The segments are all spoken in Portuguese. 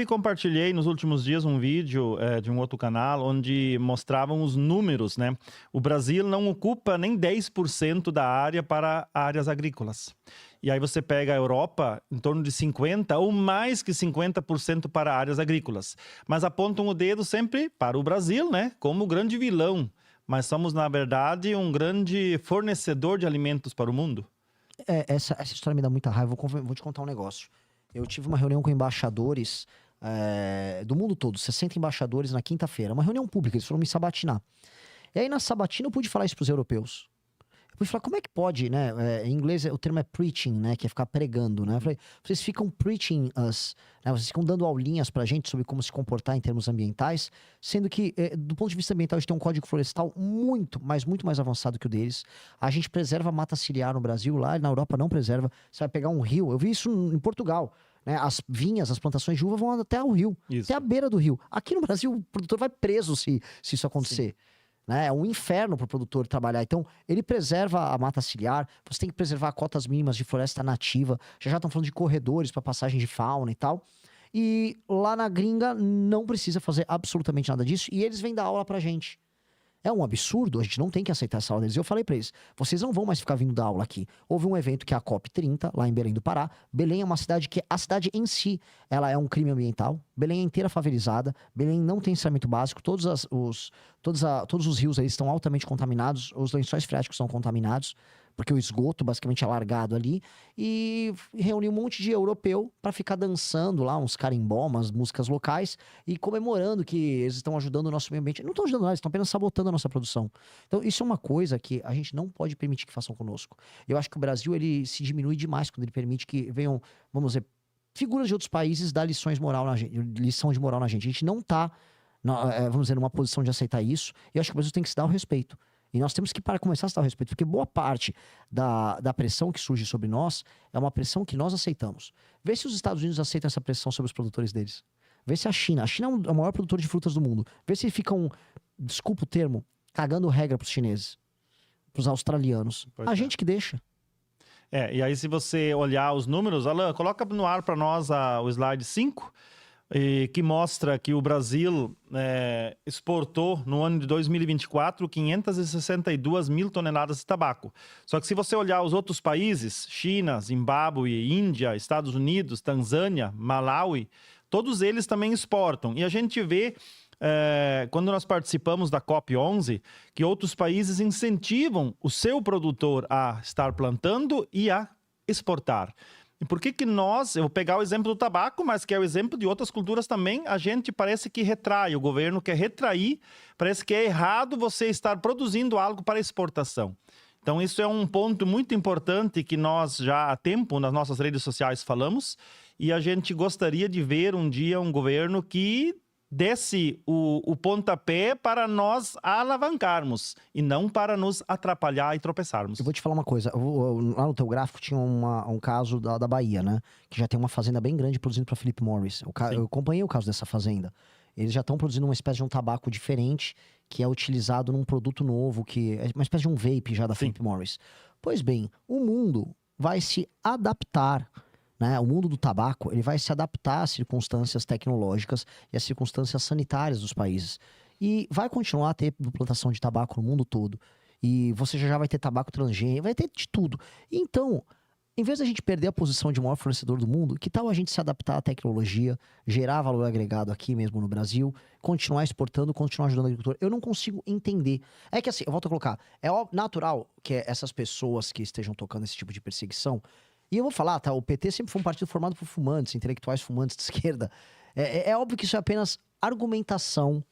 E compartilhei nos últimos dias um vídeo de um outro canal onde mostravam os números, né? O Brasil não ocupa nem 10% da área para áreas agrícolas. E aí você pega a Europa, em torno de 50% ou mais que 50% para áreas agrícolas. Mas apontam o dedo sempre para o Brasil, né? Como o grande vilão. Mas somos, na verdade, um grande fornecedor de alimentos para o mundo. Essa história me dá muita raiva. Vou te contar um negócio. Eu tive uma reunião com embaixadores do mundo todo, 60 embaixadores na quinta-feira. Uma reunião pública, eles foram me sabatinar. E aí na sabatina eu pude falar isso para os europeus. Eu pude falar, como é que pode, né? Em inglês o termo é preaching, né? Que é ficar pregando, né? Eu falei, vocês ficam preaching us, né? Vocês ficam dando aulinhas pra gente sobre como se comportar em termos ambientais, sendo que, do ponto de vista ambiental, a gente tem um código florestal muito mais avançado que o deles. A gente preserva a mata ciliar no Brasil, lá na Europa não preserva. Você vai pegar um rio, eu vi isso em Portugal, né? As vinhas, as plantações de uva vão até o rio, Isso. até a beira do rio. Aqui no Brasil, o produtor vai preso se isso acontecer. Né? É um inferno para o produtor trabalhar. Então, ele preserva a mata ciliar, você tem que preservar cotas mínimas de floresta nativa. Já estão falando de corredores para passagem de fauna e tal. E lá na gringa não precisa fazer absolutamente nada disso. E eles vêm dar aula pra gente. É um absurdo, a gente não tem que aceitar essa aula deles. Eu falei pra eles, vocês não vão mais ficar vindo dar aula aqui. Houve um evento que é a COP30, lá em Belém do Pará. Belém é uma cidade que, a cidade em si, ela é um crime ambiental. Belém é inteira favelizada. Belém não tem saneamento básico. Todos os rios aí estão altamente contaminados. Os lençóis freáticos são contaminados, porque o esgoto basicamente é largado ali. E reuni um monte de europeu para ficar dançando lá, uns carimbó, umas músicas locais, e comemorando que eles estão ajudando o nosso meio ambiente. Não estão ajudando nada, eles estão apenas sabotando a nossa produção. Então, isso é uma coisa que a gente não pode permitir que façam conosco. Eu acho que o Brasil, ele se diminui demais quando ele permite que venham, vamos dizer, figuras de outros países dar lição de moral na gente. A gente não tá, vamos dizer, numa posição de aceitar isso. E eu acho que o Brasil tem que se dar o respeito. E nós temos que começar a se dar o respeito, porque boa parte da pressão que surge sobre nós é uma pressão que nós aceitamos. Vê se os Estados Unidos aceitam essa pressão sobre os produtores deles. Vê se a China é o maior produtor de frutas do mundo. Vê se ficam, desculpa o termo, cagando regra pros chineses, pros australianos. A gente que deixa. E aí se você olhar os números, Alan, coloca no ar para nós o slide 5, que mostra que o Brasil exportou no ano de 2024 562 mil toneladas de tabaco. Só que se você olhar os outros países, China, Zimbábue, Índia, Estados Unidos, Tanzânia, Malawi, todos eles também exportam. E a gente vê, quando nós participamos da COP11, que outros países incentivam o seu produtor a estar plantando e a exportar. E por que nós, eu vou pegar o exemplo do tabaco, mas que é o exemplo de outras culturas também, a gente parece que retrai, o governo quer retrair, parece que é errado você estar produzindo algo para exportação. Então isso é um ponto muito importante que nós já há tempo nas nossas redes sociais falamos, e a gente gostaria de ver um dia um governo que desse o pontapé para nós alavancarmos e não para nos atrapalhar e tropeçarmos. Eu vou te falar uma coisa, lá no teu gráfico tinha um caso da Bahia, né? Que já tem uma fazenda bem grande produzindo para Philip Morris. Eu acompanhei o caso dessa fazenda. Eles já estão produzindo uma espécie de um tabaco diferente que é utilizado num produto novo, que é uma espécie de um vape já da Philip Morris. Pois bem, o mundo vai se adaptar, né? O mundo do tabaco, ele vai se adaptar às circunstâncias tecnológicas e às circunstâncias sanitárias dos países. E vai continuar a ter plantação de tabaco no mundo todo. E você já vai ter tabaco transgênico, vai ter de tudo. Então, em vez da gente perder a posição de maior fornecedor do mundo, que tal a gente se adaptar à tecnologia, gerar valor agregado aqui mesmo no Brasil, continuar exportando, continuar ajudando o agricultor? Eu não consigo entender. É que assim, eu volto a colocar, é natural que essas pessoas que estejam tocando esse tipo de perseguição. E eu vou falar, tá? O PT sempre foi um partido formado por fumantes, intelectuais fumantes de esquerda. É óbvio que isso é apenas argumentação,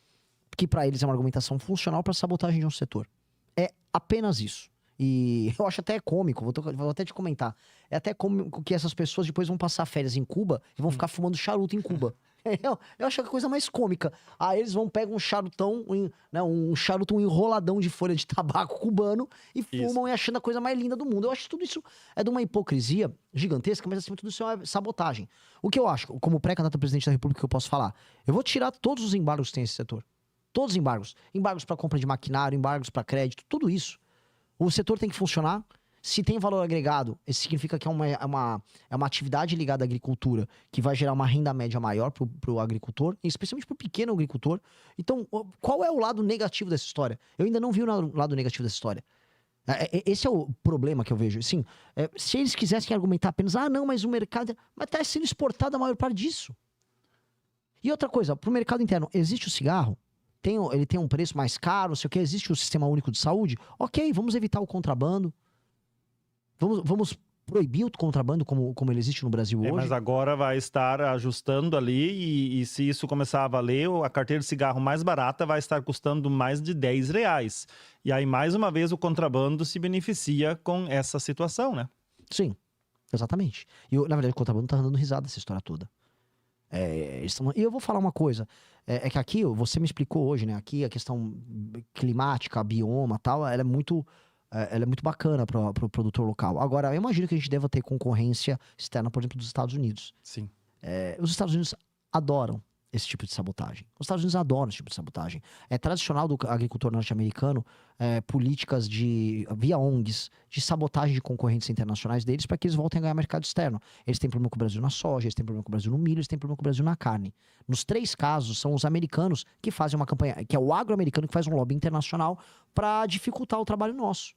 que para eles é uma argumentação funcional para sabotagem de um setor. É apenas isso. E eu acho até cômico, vou até te comentar. É até cômico que essas pessoas depois vão passar férias em Cuba e vão ficar fumando charuto em Cuba. Eu acho a coisa mais cômica. Aí eles pegar um charutão, né, um charuto enroladão de folha de tabaco cubano e fumam e achando a coisa mais linda do mundo. Eu acho que tudo isso é de uma hipocrisia gigantesca, mas acima de tudo isso é sabotagem. O que eu acho, como pré-candidato a presidente da República, que eu posso falar? Eu vou tirar todos os embargos que tem nesse setor. Todos os embargos. Embargos para compra de maquinário, embargos para crédito, tudo isso. O setor tem que funcionar Se tem valor agregado, isso significa que é uma atividade ligada à agricultura que vai gerar uma renda média maior para o agricultor, especialmente para o pequeno agricultor. Então, qual é o lado negativo dessa história? Eu ainda não vi o lado negativo dessa história. Esse é o problema que eu vejo. Assim, se eles quisessem argumentar apenas, não, mas o mercado... Mas está sendo exportada a maior parte disso. E outra coisa, para o mercado interno, existe o cigarro? Ele tem um preço mais caro, não sei o que, existe o sistema único de saúde? Ok, vamos evitar o contrabando. Vamos proibir o contrabando como ele existe no Brasil hoje. Mas agora vai estar ajustando ali e se isso começar a valer, a carteira de cigarro mais barata vai estar custando mais de R$10. E aí, mais uma vez, o contrabando se beneficia com essa situação, né? Sim, exatamente. E, na verdade, o contrabando tá dando risada dessa história toda. E eu vou falar uma coisa. É que aqui, você me explicou hoje, né? Aqui a questão climática, bioma e tal, ela é muito bacana para o produtor local. Agora, eu imagino que a gente deva ter concorrência externa, por exemplo, dos Estados Unidos. Sim. Os Estados Unidos adoram esse tipo de sabotagem. Os Estados Unidos adoram esse tipo de sabotagem. É tradicional do agricultor norte-americano políticas via ONGs, de sabotagem de concorrentes internacionais deles para que eles voltem a ganhar mercado externo. Eles têm problema com o Brasil na soja, eles têm problema com o Brasil no milho, eles têm problema com o Brasil na carne. Nos 3 casos, são os americanos que fazem uma campanha, que é o agro-americano que faz um lobby internacional para dificultar o trabalho nosso.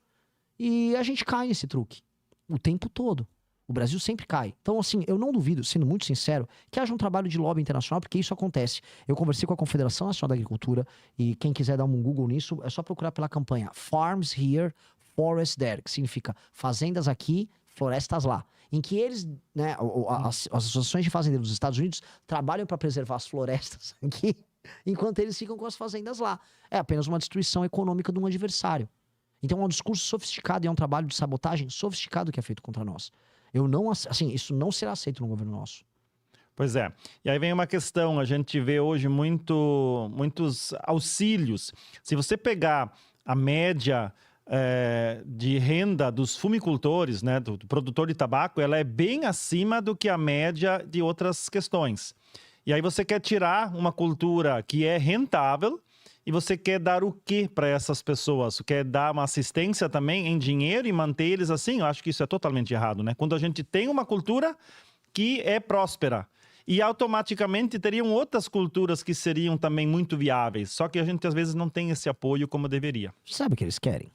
E a gente cai nesse truque o tempo todo. O Brasil sempre cai. Então, assim, eu não duvido, sendo muito sincero, que haja um trabalho de lobby internacional, porque isso acontece. Eu conversei com a Confederação Nacional da Agricultura, e quem quiser dar um Google nisso, é só procurar pela campanha Farms Here, Forests There, que significa fazendas aqui, florestas lá. Em que eles, né, as associações de fazendeiros dos Estados Unidos trabalham para preservar as florestas aqui, enquanto eles ficam com as fazendas lá. É apenas uma destruição econômica de um adversário. Então é um discurso sofisticado e é um trabalho de sabotagem sofisticado que é feito contra nós. Isso não será aceito no governo nosso. Pois é. E aí vem uma questão, a gente vê hoje muitos auxílios. Se você pegar a média de renda dos fumicultores, né, do produtor de tabaco, ela é bem acima do que a média de outras questões. E aí você quer tirar uma cultura que é rentável e você quer dar o quê para essas pessoas? Você quer dar uma assistência também em dinheiro e manter eles assim? Eu acho que isso é totalmente errado, né? Quando a gente tem uma cultura que é próspera e automaticamente teriam outras culturas que seriam também muito viáveis, só que a gente às vezes não tem esse apoio como deveria. Sabe o que eles querem?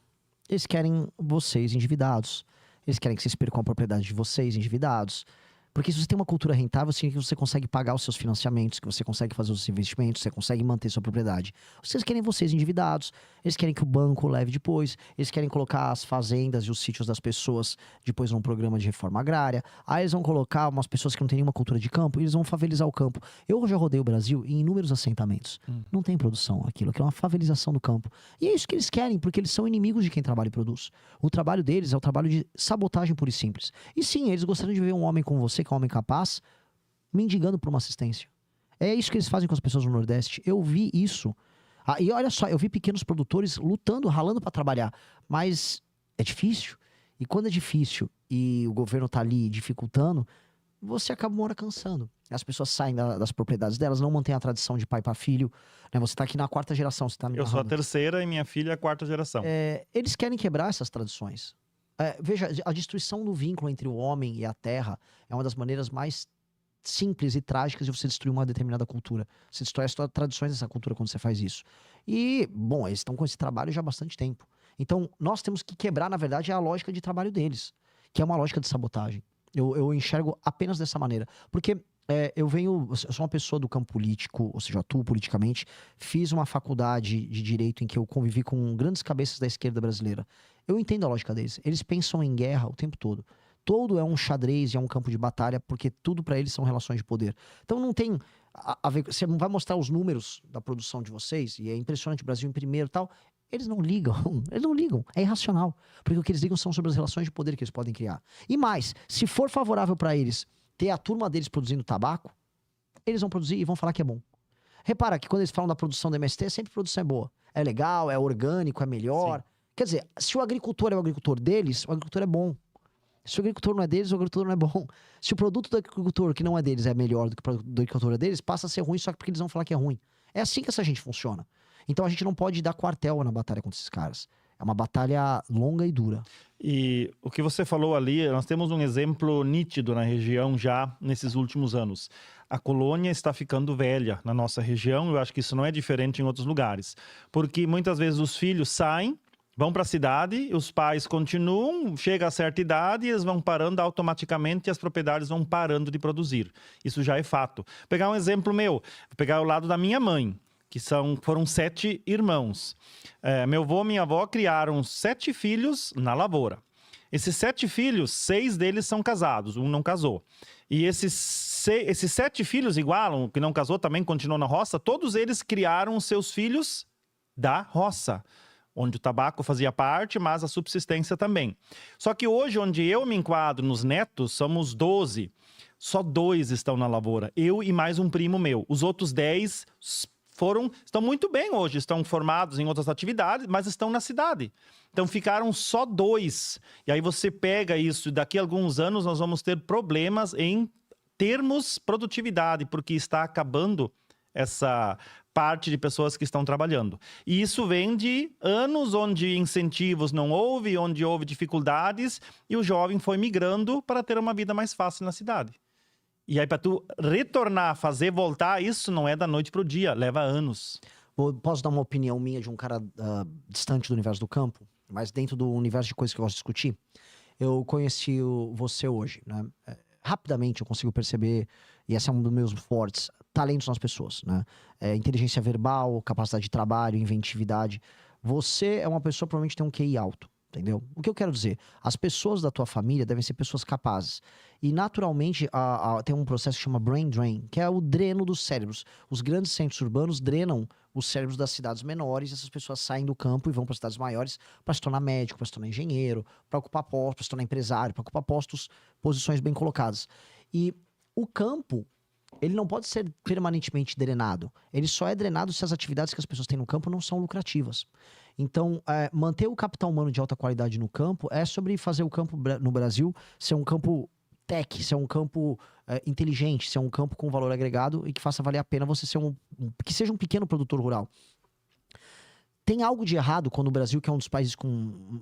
Eles querem vocês endividados. Eles querem que vocês percam a propriedade de vocês endividados. Porque se você tem uma cultura rentável, significa que você consegue pagar os seus financiamentos, que você consegue fazer os investimentos, você consegue manter sua propriedade. Vocês querem vocês endividados, eles querem que o banco leve depois, eles querem colocar as fazendas e os sítios das pessoas depois num programa de reforma agrária. Aí eles vão colocar umas pessoas que não têm nenhuma cultura de campo e eles vão favelizar o campo. Eu já rodei o Brasil em inúmeros assentamentos. Não tem produção aquilo é uma favelização do campo. E é isso que eles querem, porque eles são inimigos de quem trabalha e produz. O trabalho deles é o trabalho de sabotagem pura e simples. E sim, eles gostariam de ver um homem como você, que é um homem capaz, mendigando por uma assistência. É isso que eles fazem com as pessoas no Nordeste. Eu vi isso. E olha só, eu vi pequenos produtores lutando, ralando para trabalhar. Mas é difícil. E quando é difícil e o governo tá ali dificultando, você acaba uma hora cansando. As pessoas saem das propriedades delas, não mantêm a tradição de pai para filho. Né? Você tá aqui na 4ª geração. Você tá me Eu sou a 3ª e minha filha é a 4ª geração. Eles querem quebrar essas tradições. Veja, a destruição do vínculo entre o homem e a terra é uma das maneiras mais simples e trágicas de você destruir uma determinada cultura. Você destrói as tradições dessa cultura quando você faz isso. E, bom, eles estão com esse trabalho já há bastante tempo. Então, nós temos que quebrar, na verdade, a lógica de trabalho deles, que é uma lógica de sabotagem. Eu enxergo apenas dessa maneira. Porque eu sou uma pessoa do campo político, ou seja, eu atuo politicamente, fiz uma faculdade de direito em que eu convivi com grandes cabeças da esquerda brasileira. Eu entendo a lógica deles. Eles pensam em guerra o tempo todo. Todo é um xadrez e é um campo de batalha, porque tudo para eles são relações de poder. Então não tem a ver. Você não vai mostrar os números da produção de vocês, e é impressionante, o Brasil em primeiro e tal. Eles não ligam. Eles não ligam. É irracional. Porque o que eles ligam são sobre as relações de poder que eles podem criar. E mais, se for favorável para eles ter a turma deles produzindo tabaco, eles vão produzir e vão falar que é bom. Repara que quando eles falam da produção do MST, sempre a produção é boa. É legal, é orgânico, é melhor. Sim. Quer dizer, se o agricultor é o agricultor deles, o agricultor é bom. Se o agricultor não é deles, o agricultor não é bom. Se o produto do agricultor que não é deles é melhor do que o produto do agricultor deles, passa a ser ruim só porque eles vão falar que é ruim. É assim que essa gente funciona. Então a gente não pode dar quartel na batalha contra esses caras. É uma batalha longa e dura. E o que você falou ali, nós temos um exemplo nítido na região já nesses últimos anos. A colônia está ficando velha na nossa região, eu acho que isso não é diferente em outros lugares. Porque muitas vezes os filhos saem, vão para a cidade, os pais continuam, chega a certa idade, eles vão parando automaticamente e as propriedades vão parando de produzir. Isso já é fato. Vou pegar um exemplo meu, vou pegar o lado da minha mãe, que foram 7 irmãos. Meu avô e minha avó criaram 7 filhos na lavoura. Esses 7 filhos, 6 deles são casados, um não casou. E esses 7 filhos igualam, o que não casou também continuou na roça, todos eles criaram seus filhos da roça, onde o tabaco fazia parte, mas a subsistência também. Só que hoje, onde eu me enquadro nos netos, somos 12. Só 2 estão na lavoura, eu e mais um primo meu. Os outros 10 estão muito bem hoje, estão formados em outras atividades, mas estão na cidade. Então ficaram só 2. E aí você pega isso, e daqui a alguns anos nós vamos ter problemas em termos produtividade, porque está acabando essa parte de pessoas que estão trabalhando. E isso vem de anos onde incentivos não houve, onde houve dificuldades, e o jovem foi migrando para ter uma vida mais fácil na cidade. E aí, para tu retornar, fazer voltar, isso não é da noite pro dia, leva anos. Posso dar uma opinião minha de um cara distante do universo do campo, mas dentro do universo de coisas que eu gosto de discutir? Eu conheci você hoje, né? Rapidamente eu consigo perceber, e esse é um dos meus fortes, talentos nas pessoas, né? Inteligência verbal, capacidade de trabalho, inventividade. Você é uma pessoa que provavelmente tem um QI alto. Entendeu? O que eu quero dizer? As pessoas da tua família devem ser pessoas capazes. E, naturalmente, tem um processo que chama brain drain, que é o dreno dos cérebros. Os grandes centros urbanos drenam os cérebros das cidades menores, e essas pessoas saem do campo e vão para as cidades maiores para se tornar médico, para se tornar engenheiro, para ocupar postos, para se tornar empresário, para ocupar posições bem colocadas. E o campo, ele não pode ser permanentemente drenado. Ele só é drenado se as atividades que as pessoas têm no campo não são lucrativas. Então, manter o capital humano de alta qualidade no campo é sobre fazer o campo no Brasil ser um campo tech, ser um campo inteligente, ser um campo com valor agregado e que faça valer a pena você ser que seja um pequeno produtor rural. Tem algo de errado quando o Brasil, que é um dos países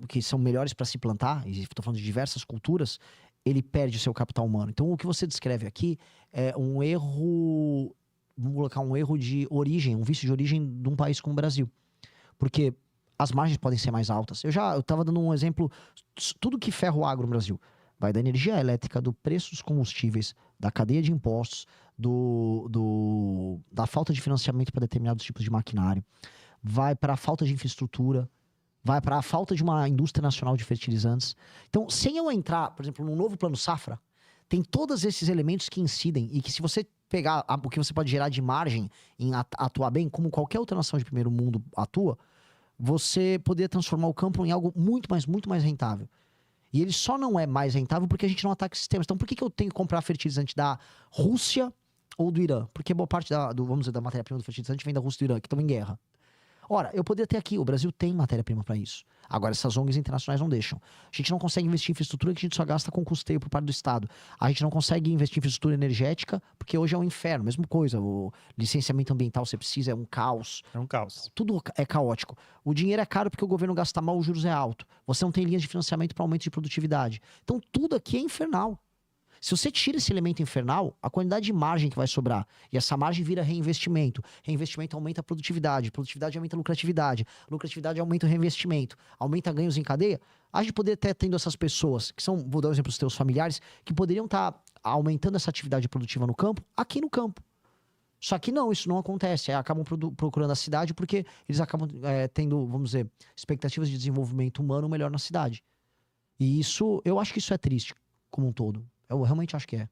que são melhores para se plantar, e estou falando de diversas culturas, ele perde o seu capital humano. Então, o que você descreve aqui é um erro, vamos colocar um erro de origem, um vício de origem de um país como o Brasil. Porque as margens podem ser mais altas. Eu estava dando um exemplo, tudo que ferra o agro no Brasil. Vai da energia elétrica, do preço dos combustíveis, da cadeia de impostos, da falta de financiamento para determinados tipos de maquinário, vai para a falta de infraestrutura, vai para a falta de uma indústria nacional de fertilizantes. Então, sem eu entrar, por exemplo, num novo plano safra, tem todos esses elementos que incidem e que se você pegar o que você pode gerar de margem em atuar bem, como qualquer outra nação de primeiro mundo atua, você poderia transformar o campo em algo muito mais rentável. E ele só não é mais rentável porque a gente não ataca sistemas. Então, por que eu tenho que comprar fertilizante da Rússia ou do Irã? Porque boa parte vamos dizer, da matéria-prima do fertilizante vem da Rússia e do Irã, que estão em guerra. Ora, eu poderia ter aqui, o Brasil tem matéria-prima para isso. Agora, essas ONGs internacionais não deixam. A gente não consegue investir em infraestrutura que a gente só gasta com custeio por parte do Estado. A gente não consegue investir em infraestrutura energética porque hoje é um inferno. Mesma coisa, o licenciamento ambiental você precisa, é um caos. É um caos. Tudo é caótico. O dinheiro é caro porque o governo gasta mal, os juros é alto. Você não tem linhas de financiamento para aumento de produtividade. Então, tudo aqui é infernal. Se você tira esse elemento infernal, a quantidade de margem que vai sobrar, e essa margem vira reinvestimento. Reinvestimento aumenta a produtividade aumenta a lucratividade aumenta o reinvestimento, aumenta ganhos em cadeia. A gente poderia estar tendo essas pessoas, que são, vou dar um exemplo dos teus familiares, que poderiam estar aumentando essa atividade produtiva no campo, aqui no campo. Só que não, isso não acontece. Acabam procurando a cidade porque eles acabam tendo, vamos dizer, expectativas de desenvolvimento humano melhor na cidade. E isso, eu acho que isso é triste, como um todo. Eu realmente acho que é.